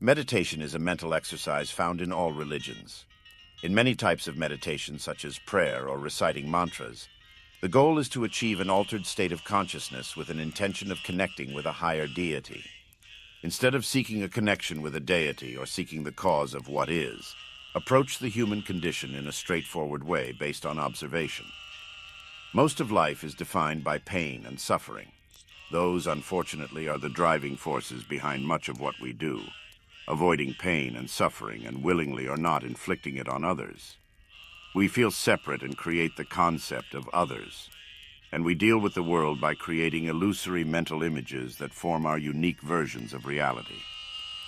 Meditation is a mental exercise found in all religions. In many types of meditation, such as prayer or reciting mantras, the goal is to achieve an altered state of consciousness with an intention of connecting with a higher deity. Instead of seeking a connection with a deity or seeking the cause of what is, approach the human condition in a straightforward way based on observation. Most of life is defined by pain and suffering. Those, unfortunately, are the driving forces behind much of what we do, avoiding pain and suffering and willingly or not inflicting it on others. We feel separate and create the concept of others, and we deal with the world by creating illusory mental images that form our unique versions of reality.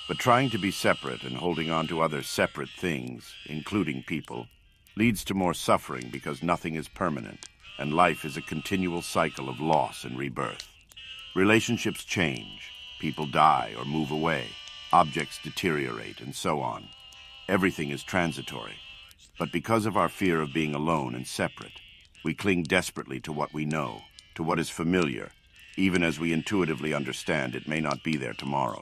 But trying to be separate and holding on to other separate things, including people, leads to more suffering because nothing is permanent, and life is a continual cycle of loss and rebirth. Relationships change, people die or move away, objects deteriorate, and so on. Everything is transitory. But because of our fear of being alone and separate, we cling desperately to what we know, to what is familiar, even as we intuitively understand it may not be there tomorrow.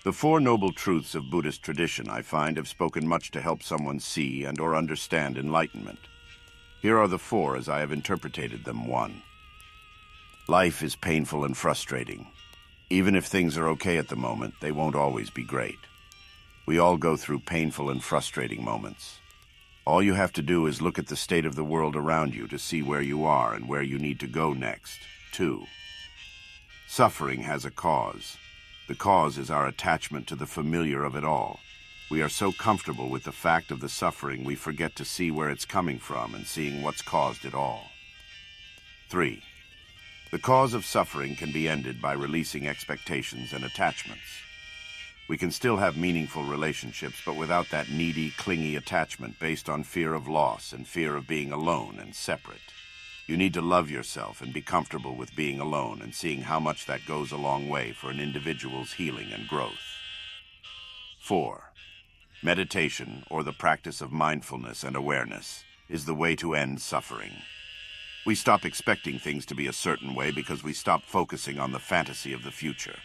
The Four Noble Truths of Buddhist tradition, I find, have spoken much to help someone see and or understand enlightenment. Here are the four as I have interpreted them. 1. Life is painful and frustrating. Even if things are okay at the moment, they won't always be great. We all go through painful and frustrating moments. All you have to do is look at the state of the world around you to see where you are and where you need to go next. 2. Suffering has a cause. The cause is our attachment to the familiar of it all. We are so comfortable with the fact of the suffering we forget to see where it's coming from and seeing what's caused it all. 3. The cause of suffering can be ended by releasing expectations and attachments. We can still have meaningful relationships, but without that needy, clingy attachment based on fear of loss and fear of being alone and separate. You need to love yourself and be comfortable with being alone and seeing how much that goes a long way for an individual's healing and growth. 4. Meditation, or the practice of mindfulness and awareness, is the way to end suffering. We stop expecting things to be a certain way because we stop focusing on the fantasy of the future.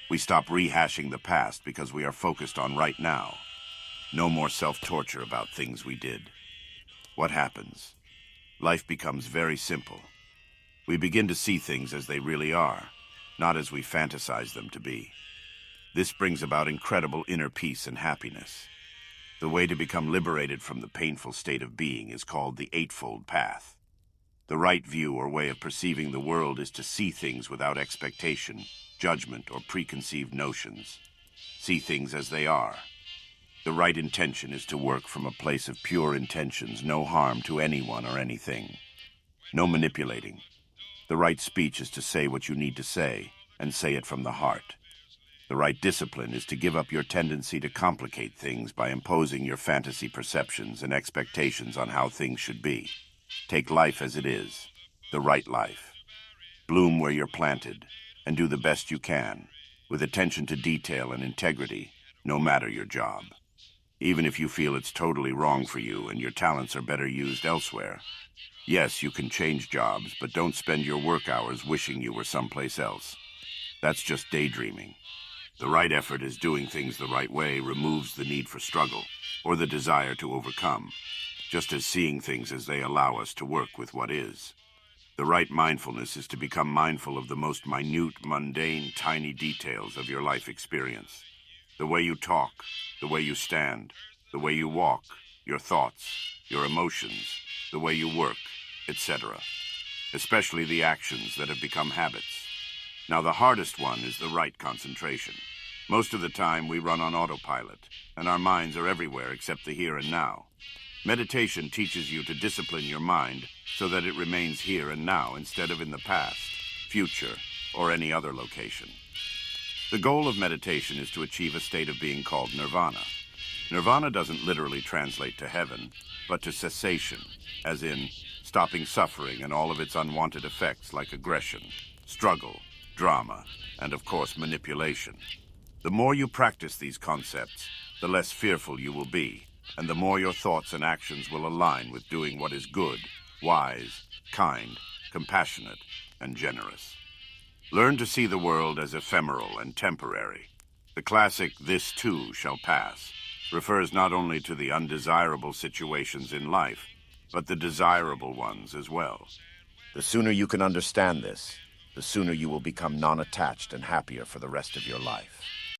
We stop rehashing the past because we are focused on right now. No more self-torture about things we did. What happens? Life becomes very simple. We begin to see things as they really are, not as we fantasize them to be. This brings about incredible inner peace and happiness. The way to become liberated from the painful state of being is called the Eightfold Path. The right view or way of perceiving the world is to see things without expectation, judgment, or preconceived notions. See things as they are. The right intention is to work from a place of pure intentions, no harm to anyone or anything. No manipulating. The right speech is to say what you need to say, and say it from the heart. The right discipline is to give up your tendency to complicate things by imposing your fantasy perceptions and expectations on how things should be. Take life as it is, the right life. Bloom where you're planted, and do the best you can, with attention to detail and integrity, no matter your job. Even if you feel it's totally wrong for you and your talents are better used elsewhere. Yes, you can change jobs, but don't spend your work hours wishing you were someplace else. That's just daydreaming. The right effort is doing things the right way removes the need for struggle, or the desire to overcome, just as seeing things as they allow us to work with what is. The right mindfulness is to become mindful of the most minute, mundane, tiny details of your life experience. The way you talk, the way you stand, the way you walk, your thoughts, your emotions, the way you work, etc. Especially the actions that have become habits. Now, the hardest one is the right concentration. Most of the time we run on autopilot, and our minds are everywhere except the here and now. Meditation teaches you to discipline your mind so that it remains here and now instead of in the past, future, or any other location. The goal of meditation is to achieve a state of being called nirvana. Nirvana doesn't literally translate to heaven, but to cessation, as in stopping suffering and all of its unwanted effects like aggression, struggle, drama, and of course manipulation. The more you practice these concepts, the less fearful you will be, and the more your thoughts and actions will align with doing what is good, wise, kind, compassionate, and generous. Learn to see the world as ephemeral and temporary. The classic "this too shall pass" refers not only to the undesirable situations in life, but the desirable ones as well. The sooner you can understand this, the sooner you will become non-attached and happier for the rest of your life.